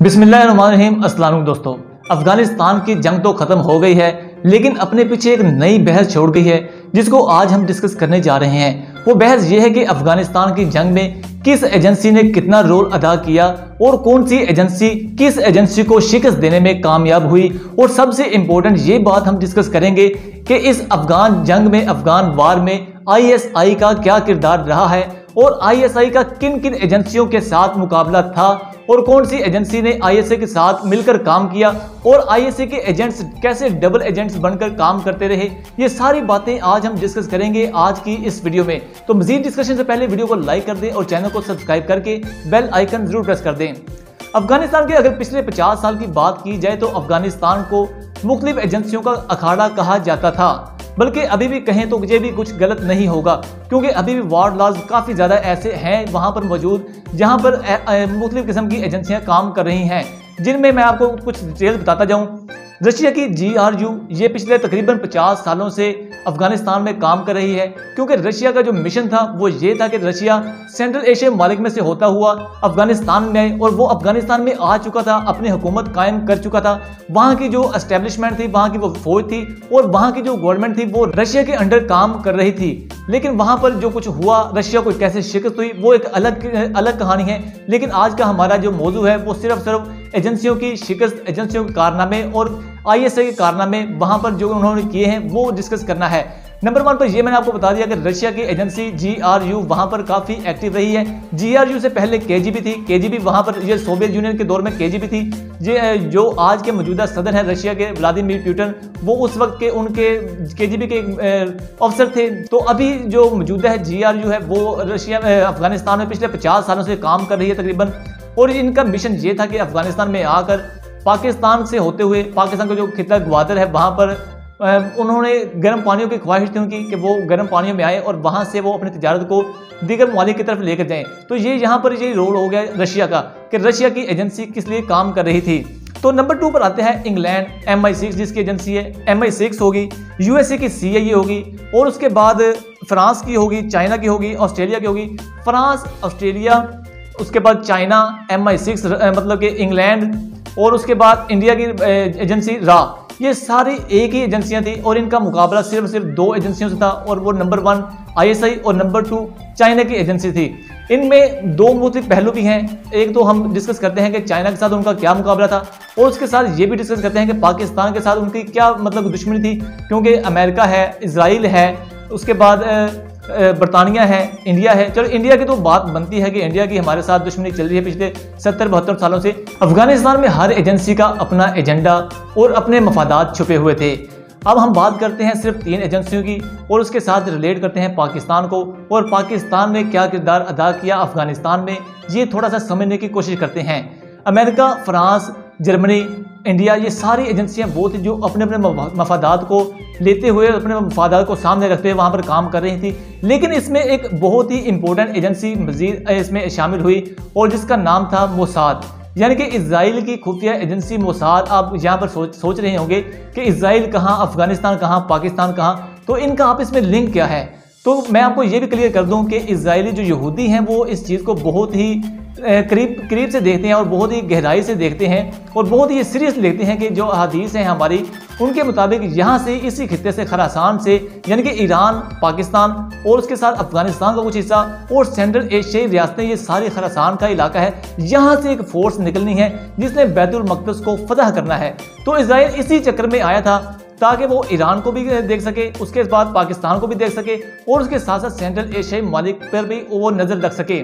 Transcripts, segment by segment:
बिस्मिल्लाहिर्रहमानिर्रहीम। अस्सलाम वालेकुम दोस्तों। अफगानिस्तान की जंग तो खत्म हो गई है, लेकिन अपने पीछे एक नई बहस छोड़ गई है जिसको आज हम डिस्कस करने जा रहे हैं। वो बहस ये है कि अफगानिस्तान की जंग में किस एजेंसी ने कितना रोल अदा किया और कौन सी एजेंसी किस एजेंसी को शिकस्त देने में कामयाब हुई। और सबसे इंपॉर्टेंट ये बात हम डिस्कस करेंगे कि इस अफगान जंग में, अफगान वार में ISI का क्या किरदार रहा है और ISI का किन किन एजेंसियों के साथ मुकाबला था और कौन सी एजेंसी ने ISI के साथ मिलकर काम किया और ISI के एजेंट्स कैसे डबल एजेंट्स बनकर काम करते रहे। ये सारी बातें आज हम डिस्कस करेंगे आज की इस वीडियो में। तो मजीद डिस्कशन से पहले वीडियो को लाइक कर दें और चैनल को सब्सक्राइब करके बेल आइकन जरूर प्रेस कर दें। अफगानिस्तान के अगर पिछले 50 साल की बात की जाए तो अफगानिस्तान को मुख्तलिफ एजेंसियों का अखाड़ा कहा जाता था, बल्कि अभी भी कहें तो ये भी कुछ गलत नहीं होगा, क्योंकि अभी भी वार लॉज काफ़ी ज़्यादा ऐसे हैं वहाँ पर मौजूद जहाँ पर मुख्तलिफ किस्म की एजेंसियाँ काम कर रही हैं, जिनमें मैं आपको कुछ डिटेल्स बताता जाऊँ। रशिया की GRU ये पिछले तकरीबन 50 सालों से अफगानिस्तान में काम कर रही है, क्योंकि रशिया का जो मिशन था वो ये था कि रशिया सेंट्रल एशिया मालिक में से होता हुआ अफगानिस्तान में, और वो अफगानिस्तान में आ चुका था, अपनी हुकूमत कायम कर चुका था। वहाँ की जो एस्टेब्लिशमेंट थी, वहाँ की वो फौज थी और वहाँ की जो गवर्नमेंट थी वो रशिया के अंडर काम कर रही थी। लेकिन वहाँ पर जो कुछ हुआ, रशिया को कैसे शिकस्त हुई, वो एक अलग कहानी है। लेकिन आज का हमारा जो मौजू है वो सिर्फ एजेंसियों की शिकस्त, एजेंसियों के कारनामे और ISI के कारनामे वहाँ पर जो उन्होंने किए हैं वो डिस्कस करना है। नंबर 1 पर ये मैंने आपको बता दिया कि रशिया की एजेंसी GRU वहाँ पर काफ़ी एक्टिव रही है। GRU से पहले KGB थी। KGB वहाँ पर, ये सोवियत यूनियन के दौर में KGB थी। ये जो आज के मौजूदा सदर हैं रशिया के व्लादिमीर पुतिन, वो उस वक्त के उनके KGB के अफसर थे। तो अभी जो मौजूदा है GRU है वो रशिया अफगानिस्तान में पिछले 50 सालों से काम कर रही है तकरीबन, और इनका मिशन ये था कि अफगानिस्तान में आकर पाकिस्तान से होते हुए, पाकिस्तान का जो खिता ग्वादर है वहाँ पर उन्होंने गर्म पानियों की ख्वाहिश थी उनकी कि वो गर्म पानियों में आए और वहाँ से वो अपनी तिजारत को दीगर ममालिक की तरफ लेकर जाएं। तो ये यहाँ पर ये रोल हो गया रशिया का कि रशिया की एजेंसी किस लिए काम कर रही थी। तो नंबर 2 पर आते हैं इंग्लैंड, MI6 जिसकी एजेंसी है, MI6 होगी, USA की CIA होगी, और उसके बाद फ्रांस की होगी, चाइना की होगी, ऑस्ट्रेलिया की होगी। फ्रांस, ऑस्ट्रेलिया, उसके बाद चाइना, MI6 मतलब कि इंग्लैंड, और उसके बाद इंडिया की एजेंसी RA, ये सारी एक ही एजेंसियां थी और इनका मुकाबला सिर्फ 2 एजेंसियों से था, और वो नंबर 1 ISI और नंबर 2 चाइना की एजेंसी थी। इनमें 2 मुख्तलिफ पहलू भी हैं। एक तो हम डिस्कस करते हैं कि चाइना के साथ उनका क्या मुकाबला था, और उसके साथ ये भी डिस्कस करते हैं कि पाकिस्तान के साथ उनकी क्या मतलब दुश्मनी थी, क्योंकि अमेरिका है, इजराइल है, उसके बाद बरतानिया है, इंडिया है। चलो इंडिया की तो बात बनती है कि इंडिया की हमारे साथ दुश्मनी चल रही है पिछले 70-72 सालों से। अफगानिस्तान में हर एजेंसी का अपना एजेंडा और अपने मफादात छुपे हुए थे। अब हम बात करते हैं सिर्फ 3 एजेंसियों की और उसके साथ रिलेट करते हैं पाकिस्तान को, और पाकिस्तान ने क्या किरदार अदा किया अफगानिस्तान में, ये थोड़ा सा समझने की कोशिश करते हैं। अमेरिका, फ्रांस, जर्मनी, इंडिया, ये सारी एजेंसियां वो थी जो अपने अपने मफादात को लेते हुए, अपने मफादात को सामने रखते हुए वहाँ पर काम कर रही थी। लेकिन इसमें एक बहुत ही इंपॉर्टेंट एजेंसी मजीद इसमें शामिल हुई और जिसका नाम था मोसाद, यानी कि इजराइल की खुफिया एजेंसी मोसाद। आप यहाँ पर सोच रहे होंगे कि इजराइल कहाँ, अफगानिस्तान कहाँ, पाकिस्तान कहाँ, तो इनका आपस में लिंक क्या है। तो मैं आपको ये भी क्लियर कर दूं कि इजरायली जो यहूदी हैं वो इस चीज़ को बहुत ही करीब से देखते हैं और बहुत ही गहराई से देखते हैं और बहुत ही सीरियस लेते हैं कि जो अहादीस हैं हमारी, उनके मुताबिक यहाँ से, इसी खित्ते से, खरासान से, यानी कि ईरान, पाकिस्तान और उसके साथ अफगानिस्तान का कुछ हिस्सा और सेंट्रल एशियाई रियासतें, ये सारी खरासान का इलाका है, यहाँ से एक फोर्स निकलनी है जिसने बैतुल मक़दस को फतह करना है। तो इजराइल इसी चक्कर में आया था ताकि वो ईरान को भी देख सके, उसके बाद पाकिस्तान को भी देख सके और उसके साथ साथ सेंट्रल एशियाई ममालिक पर भी वो नज़र रख सके।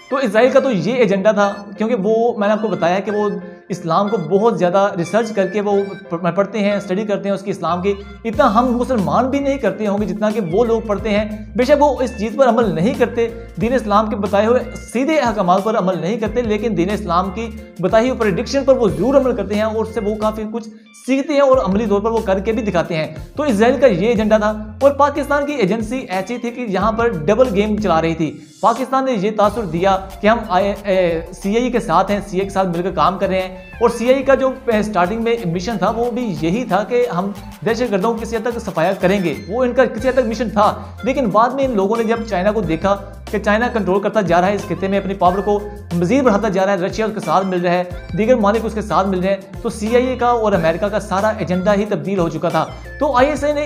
तो इजराइल का तो ये एजेंडा था, क्योंकि वो मैंने आपको बताया कि वो इस्लाम को बहुत ज़्यादा रिसर्च करके वो पढ़ते हैं, स्टडी करते हैं उसकी इस्लाम की। इतना हम मुसलमान भी नहीं करते होंगे जितना कि वो लोग पढ़ते हैं। बेशक वो इस चीज़ पर अमल नहीं करते, दीन इस्लाम के बताए हुए सीधे अहकामात पर अमल नहीं करते, लेकिन दीन इस्लाम की बताई हुई प्रेडिक्शन पर वो ज़रूर अमल करते हैं और उससे वो काफ़ी कुछ सीखते हैं और अमली तौर पर वो करके भी दिखाते हैं। तो इजराइल का ये एजेंडा था। और पाकिस्तान की एजेंसी ऐसी थी कि यहाँ पर डबल गेम चला रही थी। पाकिस्तान ने ये तासुर दिया कि हम CIA के साथ हैं, CIA के साथ मिलकर काम कर रहे हैं, और CIA का जो स्टार्टिंग में मिशन था वो भी यही था कि हम दहशतगर्दों को किसी हद तक सफाया करेंगे, वो इनका किसी हद तक मिशन था। लेकिन बाद में इन लोगों ने जब चाइना को देखा कि चाइना कंट्रोल करता जा रहा है इस खिते में, अपनी पावर को मजीद बढ़ाता जा रहा है, रशिया उसके साथ मिल रहा है, दीगर ममालिक उसके साथ मिल रहे हैं, तो CIA का और अमेरिका का सारा एजेंडा ही तब्दील हो चुका था। तो ISI ने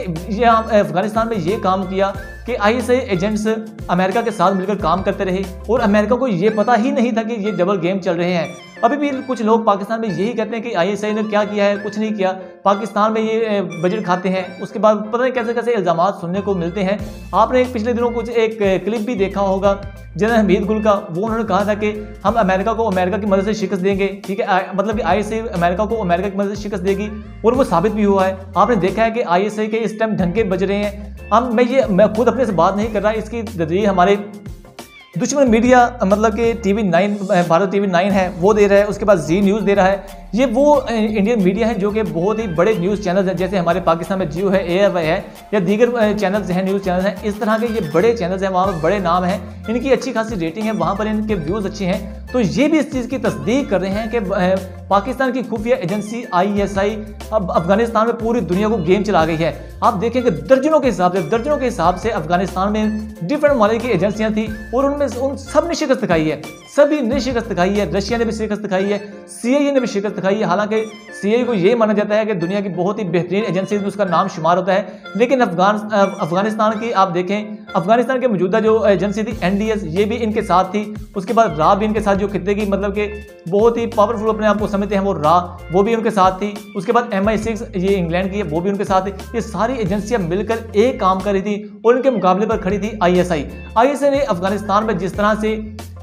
अफगानिस्तान में ये काम किया कि ISI एजेंट्स अमेरिका के साथ मिलकर काम करते रहे और अमेरिका को ये पता ही नहीं था कि ये डबल गेम चल रहे हैं। अभी भी कुछ लोग पाकिस्तान में यही कहते हैं कि ISI ने क्या किया है, कुछ नहीं किया, पाकिस्तान में ये बजट खाते हैं, उसके बाद पता नहीं कैसे कैसे इल्ज़ामात सुनने को मिलते हैं। आपने पिछले दिनों कुछ एक क्लिप भी देखा होगा जनरल हमीद गुल का, वो उन्होंने कहा था कि हम अमेरिका को अमेरिका की मदद से शिकस्त देंगे, ठीक है, मतलब कि ISI अमेरिका को अमेरिका की मदद से शिकस्त देगी, और वो साबित भी हुआ है। आपने देखा है कि ISI के इस टाइम ढंके बज रहे हैं। अब मैं खुद अपने से बात नहीं कर रहा, इसकी दलील हमारे दुश्मन मीडिया मतलब कि TV9 भारत TV9 है वो दे रहा है, उसके बाद जी न्यूज़ दे रहा है। ये वो इंडियन मीडिया है जो कि बहुत ही बड़े न्यूज़ चैनल हैं, जैसे हमारे पाकिस्तान में जियो है, AFI है, या दीगर चैनल्स हैं, न्यूज़ चैनल हैं, इस तरह के ये बड़े चैनल्स हैं, वहाँ पर बड़े नाम हैं, इनकी अच्छी खासी रेटिंग है, वहाँ पर इनके व्यूज़ अच्छे हैं। तो ये भी इस चीज़ की तस्दीक कर रहे हैं कि पाकिस्तान की खुफिया एजेंसी ISI अब अफगानिस्तान में पूरी दुनिया को गेम चला गई है। आप देखें कि दर्जनों के हिसाब से अफगानिस्तान में डिफरेंट ममालिक की एजेंसियां थी और उनमें उन सब ने शिकस्त खाई है, सभी ने शिकस्त खाई है। रशिया ने भी शिकस्त खाई है, CIA ने भी शिकस्त खाई है। हालांकि CIA को ये माना जाता है कि दुनिया की बहुत ही बेहतरीन एजेंसी में उसका नाम शुमार होता है, लेकिन अफगानिस्तान की आप देखें, अफगानिस्तान के मौजूदा जो एजेंसी थी NDS, ये भी इनके साथ थी। उसके बाद रा भी इनके साथ, जो खिते की मतलब कि बहुत ही पावरफुल अपने आप को समझते हैं वो रा, वो भी उनके साथ थी। उसके बाद MI6 ये इंग्लैंड की है, वो भी उनके साथ थी। ये सारी एजेंसियां मिलकर एक काम कर रही थी और इनके मुकाबले पर खड़ी थी ISI ने अफगानिस्तान में जिस तरह से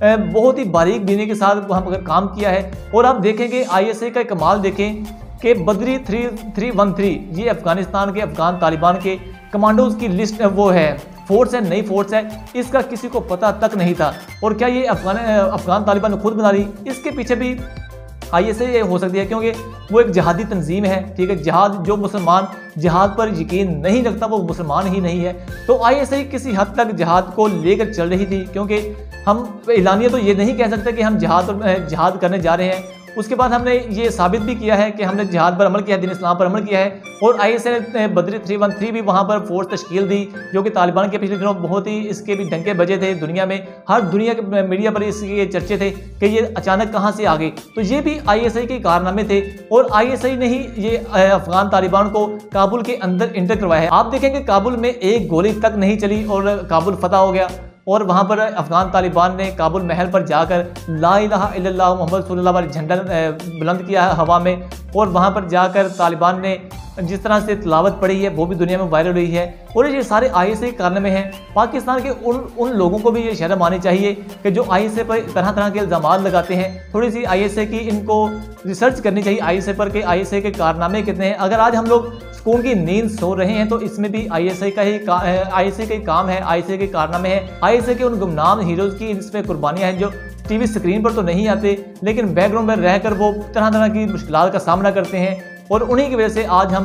बहुत ही बारीक बीनी के साथ वहाँ पर काम किया है। और आप देखेंगे ISI का कमाल देखें कि बदरी 313 ये अफगानिस्तान के अफगान तालिबान के कमांडोज की लिस्ट वो है, फोर्स है, नई फोर्स है, इसका किसी को पता तक नहीं था। और क्या ये अफगान तालिबान ने खुद बना ली? इसके पीछे भी ISI हो सकती है, क्योंकि वो एक जिहादी तंजीम है, ठीक है, जिहाद जो मुसलमान जिहाद पर यकीन नहीं रखता वो मुसलमान ही नहीं है। तो ISI किसी हद तक जिहाद को लेकर चल रही थी, क्योंकि हम एलानिया तो ये नहीं कह सकते कि हम जिहाद करने जा रहे हैं। उसके बाद हमने ये साबित भी किया है कि हमने जिहाद पर अमल किया है, दीन इस्लाम पर अमल किया है। और ISI ने बदरी 313 भी वहाँ पर फोर्स तश्कील दी, जो कि तालिबान के पिछले दिनों बहुत ही इसके भी डंके बजे थे दुनिया में, हर दुनिया के मीडिया पर इसके चर्चे थे कि ये अचानक कहाँ से आ गई। तो ये भी ISI के कारनामे थे और ISI ने ही ये अफगान तालिबान को काबुल के अंदर इंटर करवाया है। आप देखेंगे काबुल में एक गोली तक नहीं चली और काबुल फतह हो गया। और वहाँ पर अफगान तालिबान ने काबुल महल पर जाकर ला इलाहा इल्लल्लाह मुहम्मद सल्लल्लाहु अलैहि वसल्लम झंडा बुलंद किया है हवा में, और वहाँ पर जाकर तालिबान ने जिस तरह से तिलावत पढ़ी है वो भी दुनिया में वायरल हुई है। और ये सारे ISI के कारनामे हैं। पाकिस्तान के उन लोगों को भी ये शर्म आनी चाहिए कि जो ISI पर तरह तरह के इल्ज़ामात लगाते हैं। थोड़ी सी ISI की इनको रिसर्च करनी चाहिए ISI पर कि ISI के कारनामे कितने हैं। अगर आज हम लोग सुकून की नींद सो रहे हैं तो इसमें भी ISI का ही काम है, ISI के कारनामे हैं, ISI के उन गुमनाम हीरोज़ की इसमें कुर्बानियाँ हैं जो TV स्क्रीन पर तो नहीं आते, लेकिन बैकग्राउंड में रहकर वो तरह तरह की मुश्किलात का सामना करते हैं। और उन्हीं की वजह से आज हम